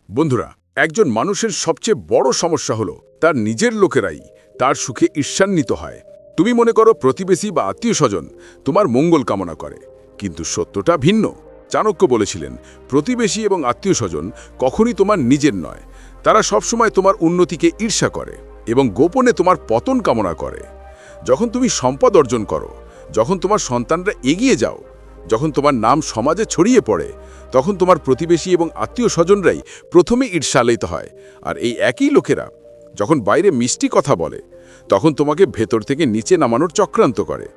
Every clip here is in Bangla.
বন্ধুরা, একজন মানুষের সবচেয়ে বড় সমস্যা হলো তার নিজের লোকেরাই তার সুখে ঈর্ষান্বিত হয়। তুমি মনে করো প্রতিবেশী বা আত্মীয়-স্বজন তোমার মঙ্গল কামনা করে, কিন্তু সত্যটা ভিন্ন। চাণক্য বলেছিলেন, প্রতিবেশী এবং আত্মীয়-স্বজন কখনই তোমার নিজের নয়। তারা সবসময় তোমার উন্নতিকে ঈর্ষা করে এবং গোপনে তোমার পতন কামনা করে। যখন তুমি সম্পদ অর্জন করো, যখন তোমার সন্তানরা এগিয়ে যাও, যখন তোমার নাম সমাজে ছড়িয়ে পড়ে, তখন তোমার প্রতিবেশী এবং আত্মীয়-স্বজনরাই প্রথমে ঈর্ষান্বিত হয়। আর এই একই লোকেরা যখন বাইরে মিষ্টি কথা বলে, তখন তোমাকে ভেতর থেকে নিচে নামানোর চক্রান্ত করে।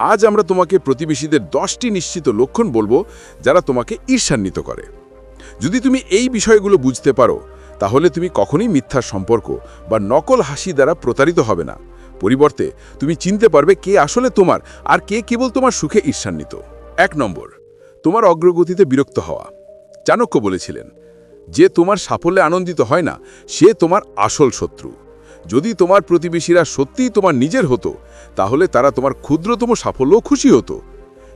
আজ আমরা তোমাকে প্রতিবেশীদের 10টি নিশ্চিত লক্ষণ বলবো যারা তোমাকে ঈর্ষান্বিত করে। যদি তুমি এই বিষয়গুলো বুঝতে পারো, তাহলে তুমি কখনোই মিথ্যা সম্পর্ক বা নকল হাসি দ্বারা প্রতারিত হবে না। পরিবর্তে তুমি চিনতে পারবে কে আসলে তোমার আর কে কেবল তোমার সুখে ঈর্ষান্বিত। 1 নম্বর, তোমার অগ্রগতিতে বিরক্ত হওয়া। চাণক্য বলেছিলেন, যে তোমার সাফল্যে আনন্দিত হয় না সে তোমার আসল শত্রু। যদি তোমার প্রতিবেশীরা সত্যিই তোমার নিজের হতো, তাহলে তারা তোমার ক্ষুদ্রতম সাফল্যও খুশি হতো।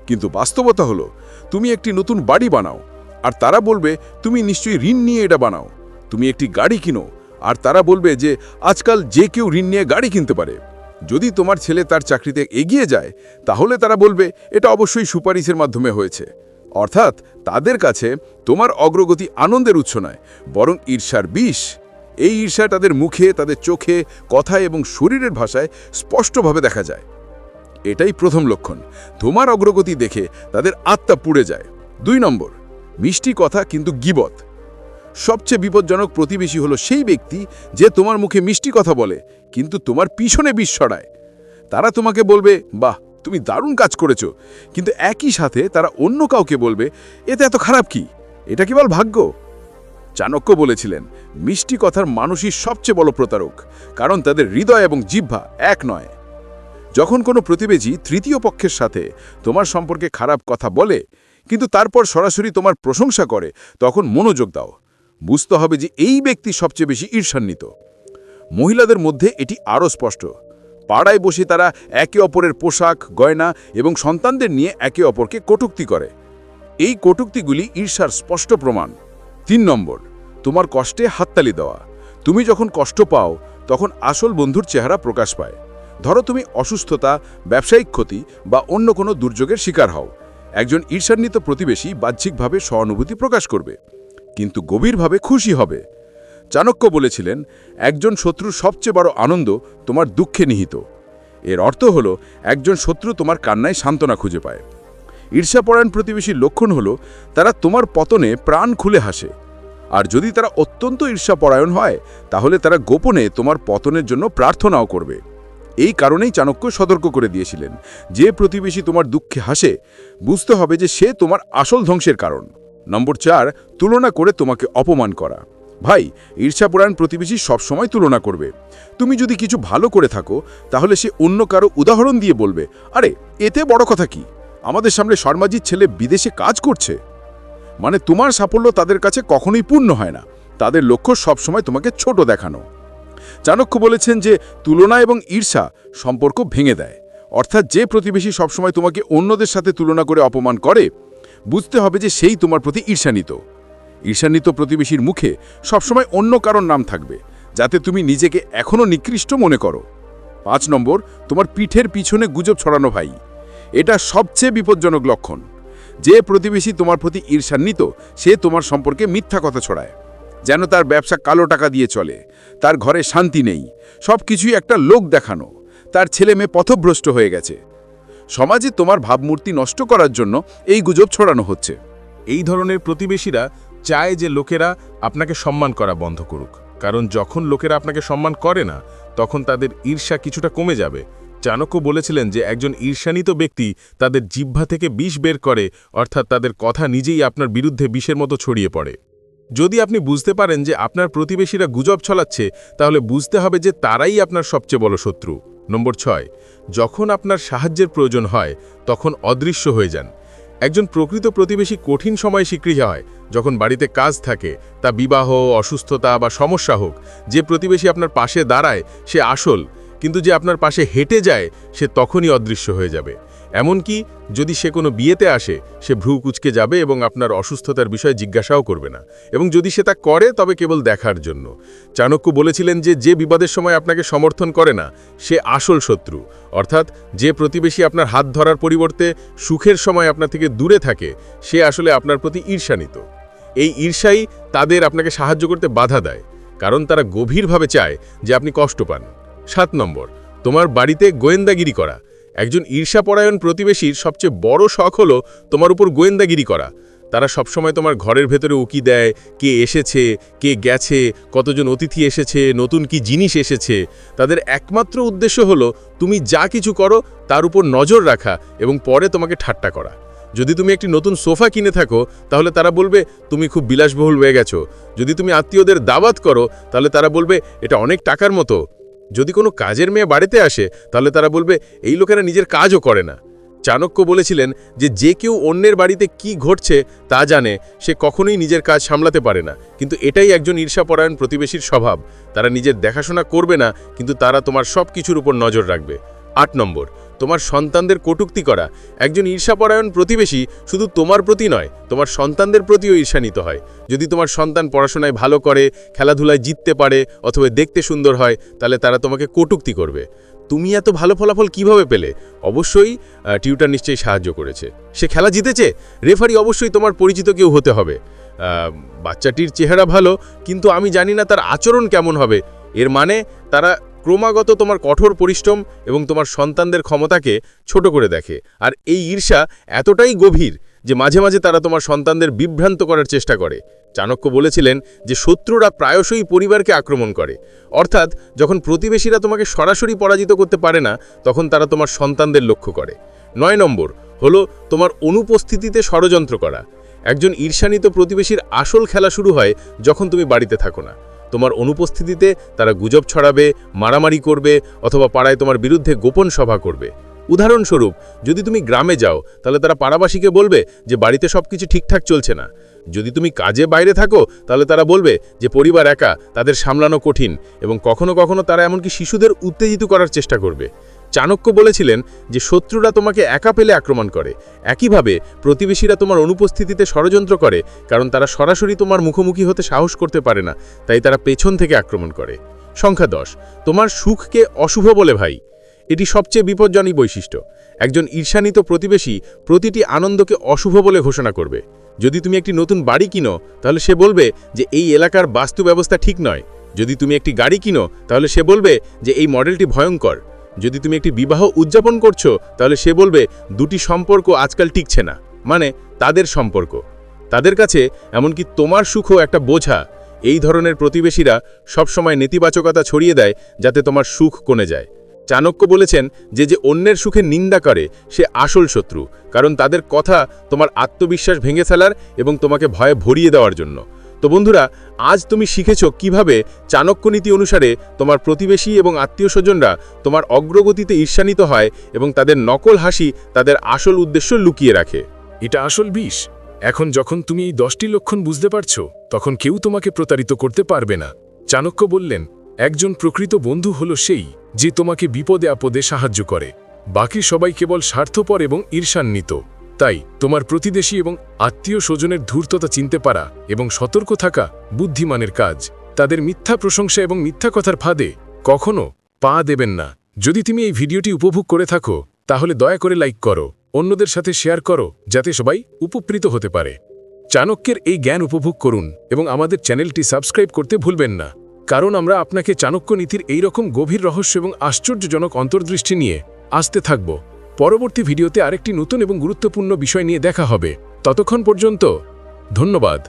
কিন্তু বাস্তবতা হলো, তুমি একটি নতুন বাড়ি বানাও আর তারা বলবে তুমি নিশ্চয়ই ঋণ নিয়ে এটা বানাও। তুমি একটি গাড়ি কিনো আর তারা বলবে যে আজকাল যে কেউ ঋণ নিয়ে গাড়ি কিনতে পারে। যদি তোমার ছেলে তার চাকরিতে এগিয়ে যায়, তাহলে তারা বলবে এটা অবশ্যই সুপারিশের মাধ্যমে হয়েছে। অর্থাৎ তাদের কাছে তোমার অগ্রগতি আনন্দের উৎস নয়, বরং ঈর্ষার বিষ। এই ঈর্ষা তাদের মুখে, তাদের চোখে, কথায় এবং শরীরের ভাষায় স্পষ্টভাবে দেখা যায়। এটাই প্রথম লক্ষণ। তোমার অগ্রগতি দেখে তাদের আত্মা পুড়ে যায়। 2 নম্বর, মিষ্টি কথা কিন্তু গীবত। সবচেয়ে বিপজ্জনক প্রতিবেশী হলো সেই ব্যক্তি যে তোমার মুখে মিষ্টি কথা বলে কিন্তু তোমার পিছনে বিষ ছড়ায়। তারা তোমাকে বলবে, বাহ, তুমি দারুণ কাজ করেছো, কিন্তু একই সাথে তারা অন্য কাউকে বলবে, এতে এত খারাপ কি, এটা কেবল ভাগ্য। চাণক্য বলেছিলেন, মিষ্টি কথার মানুষই সবচেয়ে বড় প্রতারক, কারণ তাদের হৃদয় এবং জিহ্বা এক নয়। যখন কোনো প্রতিবেশী তৃতীয় পক্ষের সাথে তোমার সম্পর্কে খারাপ কথা বলে কিন্তু তারপর সরাসরি তোমার প্রশংসা করে, তখন মনোযোগ দাও। বুঝতে হবে যে এই ব্যক্তি সবচেয়ে বেশি ঈর্ষান্বিত। মহিলাদের মধ্যে এটি আরও স্পষ্ট। পাড়ায় বসে তারা একে অপরের পোশাক, গয়না এবং সন্তানদের নিয়ে একে অপরকে কটূক্তি করে। এই কটূক্তিগুলি ঈর্ষার স্পষ্ট প্রমাণ। 3 নম্বর, তোমার কষ্টে হাততালি দেওয়া। তুমি যখন কষ্ট পাও, তখন আসল বন্ধুর চেহারা প্রকাশ পায়। ধরো তুমি অসুস্থতা, ব্যবসায়িক ক্ষতি বা অন্য কোনো দুর্যোগের শিকার হও। একজন ঈর্ষান্বিত প্রতিবেশী বাহ্যিকভাবে সহানুভূতি প্রকাশ করবে, কিন্তু গভীরভাবে খুশি হবে। চাণক্য বলেছিলেন, একজন শত্রুর সবচেয়ে বড় আনন্দ তোমার দুঃখে নিহিত। এর অর্থ হলো, একজন শত্রু তোমার কান্নায় সান্ত্বনা খুঁজে পায়। ঈর্ষাপরায়ণ প্রতিবেশীর লক্ষণ হলো, তারা তোমার পতনে প্রাণ খুলে হাসে। আর যদি তারা অত্যন্ত ঈর্ষাপরায়ণ হয়, তাহলে তারা গোপনে তোমার পতনের জন্য প্রার্থনাও করবে। এই কারণেই চাণক্য সতর্ক করে দিয়েছিলেন, যে প্রতিবেশী তোমার দুঃখে হাসে, বুঝতে হবে যে সে তোমার আসল ধ্বংসের কারণ। নম্বর 4, তুলনা করে তোমাকে অপমান করা। ভাই, ঈর্ষাপরায়ণ প্রতিবেশী সবসময় তুলনা করবে। তুমি যদি কিছু ভালো করে থাকো, তাহলে সে অন্য কারো উদাহরণ দিয়ে বলবে, আরে এতে বড় কথা কি, আমাদের সামনে শর্মাজির ছেলে বিদেশে কাজ করছে। মানে তোমার সাফল্য তাদের কাছে কখনোই পূর্ণ হয় না। তাদের লক্ষ্য সবসময় তোমাকে ছোট দেখানো। চাণক্য বলেছেন যে তুলনা এবং ঈর্ষা সম্পর্ক ভেঙে দেয়। অর্থাৎ যে প্রতিবেশী সবসময় তোমাকে অন্যদের সাথে তুলনা করে অপমান করে, বুঝতে হবে যে সেই তোমার প্রতি ঈর্ষান্বিত। ঈর্ষান্বিত প্রতিবেশীর মুখে সবসময় অন্য কারোর নাম থাকবে, যাতে তুমি নিজেকে এখনও নিকৃষ্ট মনে করো। 5 নম্বর, তোমার পিঠের পিছনে গুজব ছড়ানো। ভাই, এটা সবচেয়ে বিপজ্জনক লক্ষণ। যে প্রতিবেশী তোমার প্রতি ঈর্ষান্বিত, সে তোমার সম্পর্কে মিথ্যা কথা ছড়ায়, যেন তার ব্যবসা কালো টাকা দিয়ে চলে, তার ঘরে শান্তি নেই, সব কিছুই একটা লোক দেখানো, তার ছেলে মেয়ে পথভ্রষ্ট হয়ে গেছে। সমাজে তোমার ভাবমূর্তি নষ্ট করার জন্য এই গুজব ছড়ানো হচ্ছে। এই ধরনের প্রতিবেশীরা চায় যে লোকেরা আপনাকে সম্মান করা বন্ধ করুক, কারণ যখন লোকেরা আপনাকে সম্মান করে না, তখন তাদের ঈর্ষা কিছুটা কমে যাবে। চাণক্য বলেছিলেন যে একজন ঈর্ষান্বিত ব্যক্তি তাদের জিহ্বা থেকে বিষ বের করে, অর্থাৎ তাদের কথা নিজেই আপনার বিরুদ্ধে বিষের মতো ছড়িয়ে পড়ে। যদি আপনি বুঝতে পারেন যে আপনার প্রতিবেশীরা গুজব ছড়াচ্ছে, তাহলে বুঝতে হবে যে তারাই আপনার সবচেয়ে বড় শত্রু। নম্বর 6, যখন আপনার সাহায্যের প্রয়োজন হয়, তখন অদৃশ্য হয়ে যান। একজন প্রকৃত প্রতিবেশী কঠিন সময়ে স্বীকৃতি হয়, যখন বাড়িতে কাজ থাকে, তা বিবাহ, অসুস্থতা বা সমস্যা হোক। যে প্রতিবেশী আপনার পাশে দাঁড়ায় সে আসল, কিন্তু যে আপনার পাশে হেঁটে যায় সে তখনই অদৃশ্য হয়ে যাবে। এমনকি যদি সে কোনো বিয়েতে আসে সে ভ্রু কুঁচকে যাবে এবং আপনার অসুস্থতার বিষয়ে জিজ্ঞাসাও করবে না, এবং যদি সে তা করে তবে কেবল দেখার জন্য। চাণক্য বলেছিলেন যে বিবাদের সময় আপনাকে সমর্থন করে না সে আসল শত্রু, অর্থাৎ যে প্রতিবেশী আপনার হাত ধরার পরিবর্তে সুখের সময় আপনার থেকে দূরে থাকে সে আসলে আপনার প্রতি ঈর্ষান্বিত। এই ঈর্ষাই তাদের আপনাকে সাহায্য করতে বাধা দেয়, কারণ তারা গভীরভাবে চায় যে আপনি কষ্ট পান। 7 নম্বর, তোমার বাড়িতে গোয়েন্দাগিরি করা। একজন ঈর্ষাপরায়ণ প্রতিবেশীর সবচেয়ে বড় শখ হলো তোমার উপর গোয়েন্দাগিরি করা। তারা সবসময় তোমার ঘরের ভেতরে উকি দেয়, কে এসেছে, কে গেছে, কতজন অতিথি এসেছে, নতুন কি জিনিস এসেছে। তাদের একমাত্র উদ্দেশ্য হলো তুমি যা কিছু করো তার উপর নজর রাখা এবং পরে তোমাকে ঠাট্টা করা। যদি তুমি একটি নতুন সোফা কিনে থাকো তাহলে তারা বলবে তুমি খুব বিলাসবহুল হয়ে গেছো। যদি তুমি আত্মীয়দের দাওয়াত করো তাহলে তারা বলবে এটা অনেক টাকার মতো। যদি কোনো কাজের মেয়ে বাড়িতে আসে তাহলে তারা বলবে এই লোকেরা নিজের কাজও করে না। চাণক্য বলেছিলেন যে কেউ অন্যের বাড়িতে কি ঘটছে তা জানে সে কখনোই নিজের কাজ সামলাতে পারে না, কিন্তু এটাই একজন ঈর্ষাপরায়ণ প্রতিবেশীর স্বভাব। তারা নিজের দেখাশোনা করবে না, কিন্তু তারা তোমার সব কিছুর উপর নজর রাখবে। 8 নম্বর, তোমার সন্তানদের কটূক্তি করা। একজন ঈর্ষাপরায়ণ প্রতিবেশী শুধু তোমার প্রতি নয়, তোমার সন্তানদের প্রতিও ঈর্ষান্বিত হয়। যদি তোমার সন্তান পড়াশোনায় ভালো করে, খেলাধুলায় জিততে পারে অথবা দেখতে সুন্দর হয়, তাহলে তারা তোমাকে কটূক্তি করবে। তুমি এত ভালো ফলাফল কিভাবে পেলে? অবশ্যই টিউটর নিশ্চয়ই সাহায্য করেছে। সে খেলা জিতেছে, রেফারি অবশ্যই তোমার পরিচিত কেউ হতে হবে। বাচ্চাটির চেহারা ভালো, কিন্তু আমি জানি না তার আচরণ কেমন হবে। এর মানে তারা ক্রমাগত তোমার কঠোর পরিশ্রম এবং তোমার সন্তানদের ক্ষমতাকে ছোট করে দেখে। আর এই ঈর্ষা এতটাই গভীর যে মাঝে মাঝে তারা তোমার সন্তানদের বিভ্রান্ত করার চেষ্টা করে। চাণক্য বলেছিলেন যে শত্রুরা প্রায়শই পরিবারকে আক্রমণ করে, অর্থাৎ যখন প্রতিবেশীরা তোমাকে সরাসরি পরাজিত করতে পারে না তখন তারা তোমার সন্তানদের লক্ষ্য করে। 9 নম্বর হলো তোমার অনুপস্থিতিতে ষড়যন্ত্র করা। একজন ঈর্ষান্বিত প্রতিবেশীর আসল খেলা শুরু হয় যখন তুমি বাড়িতে থাকো না। তোমার অনুপস্থিতিতে তারা গুজব ছড়াবে, মারামারি করবে অথবা পাড়ায় তোমার বিরুদ্ধে গোপন সভা করবে। উদাহরণস্বরূপ, যদি তুমি গ্রামে যাও তাহলে তারা পাড়াবাসীকে বলবে যে বাড়িতে সবকিছু ঠিকঠাক চলছে না। যদি তুমি কাজে বাইরে থাকো তাহলে তারা বলবে যে পরিবার একা, তাদের সামলানো কঠিন, এবং কখনো কখনো তারা এমনকি শিশুদের উত্তেজিত করার চেষ্টা করবে। চাণক্য বলেছিলেন যে শত্রুরা তোমাকে একা পেলে আক্রমণ করে, একইভাবে প্রতিবেশীরা তোমার অনুপস্থিতিতে ষড়যন্ত্র করে, কারণ তারা সরাসরি তোমার মুখোমুখি হতে সাহস করতে পারে না, তাই তারা পেছন থেকে আক্রমণ করে। সংখ্যা 10, তোমার সুখকে অশুভ বলে ভাই। এটি সবচেয়ে বিপজ্জনক বৈশিষ্ট্য। একজন ঈর্ষান্বিত প্রতিবেশী প্রতিটি আনন্দকে অশুভ বলে ঘোষণা করবে। যদি তুমি একটি নতুন বাড়ি কিনো তাহলে সে বলবে যে এই এলাকার বাস্তু ব্যবস্থা ঠিক নয়। যদি তুমি একটি গাড়ি কিনো তাহলে সে বলবে যে এই মডেলটি ভয়ঙ্কর। যদি তুমি একটি বিবাহ উদযাপন করছো তাহলে সে বলবে দুটি সম্পর্ক আজকাল টিকছে না, মানে তাদের সম্পর্ক। তাদের কাছে এমনকি তোমার সুখও একটা বোঝা। এই ধরনের প্রতিবেশীরা সবসময় নেতিবাচকতা ছড়িয়ে দেয় যাতে তোমার সুখ কমে যায়। চাণক্য বলেছেন যে অন্যের সুখে নিন্দা করে সে আসল শত্রু, কারণ তাদের কথা তোমার আত্মবিশ্বাস ভেঙে ফেলার এবং তোমাকে ভয়ে ভরিয়ে দেওয়ার জন্য। তো বন্ধুরা, আজ তুমি শিখেছো কিভাবে চাণক্য নীতি অনুসারে তোমার প্রতিবেশী এবং আত্মীয়স্বজনরা তোমার অগ্রগতিতে ঈর্ষান্বিত হয় এবং তাদের নকল হাসি তাদের আসল উদ্দেশ্য লুকিয়ে রাখে। এটা আসল বিষ। এখন যখন তুমি এই 10টি লক্ষণ বুঝতে পারছো তখন কেউ তোমাকে প্রতারিত করতে পারবে না। চাণক্য বললেন, একজন প্রকৃত বন্ধু হলো সেই যে তোমাকে বিপদে আপদে সাহায্য করে। বাকি সবাই কেবল স্বার্থপর এবং ঈর্ষান্বিত। তাই তোমার প্রতিবেশী এবং আত্মীয় স্বজনের ধূর্ততা চিনতে পারা এবং সতর্ক থাকা বুদ্ধিমানের কাজ। তাদের মিথ্যা প্রশংসা এবং মিথ্যা কথার ফাঁদে কখনো পা দেবেন না। যদি তুমি এই ভিডিওটি উপভোগ করে থাকো তাহলে দয়া করে লাইক করো, অন্যদের সাথে শেয়ার করো যাতে সবাই উপকৃত হতে পারে। চাণক্যের এই জ্ঞান উপভোগ করুন এবং আমাদের চ্যানেলটি সাবস্ক্রাইব করতে ভুলবেন না, কারণ আমরা আপনাকে চাণক্য নীতির এইরকম গভীর রহস্য এবং আশ্চর্যজনক অন্তর্দৃষ্টি নিয়ে আসতে থাকব। পরবর্তী ভিডিওতে আরেকটি নতুন এবং গুরুত্বপূর্ণ বিষয় নিয়ে দেখা হবে। ততক্ষণ পর্যন্ত ধন্যবাদ।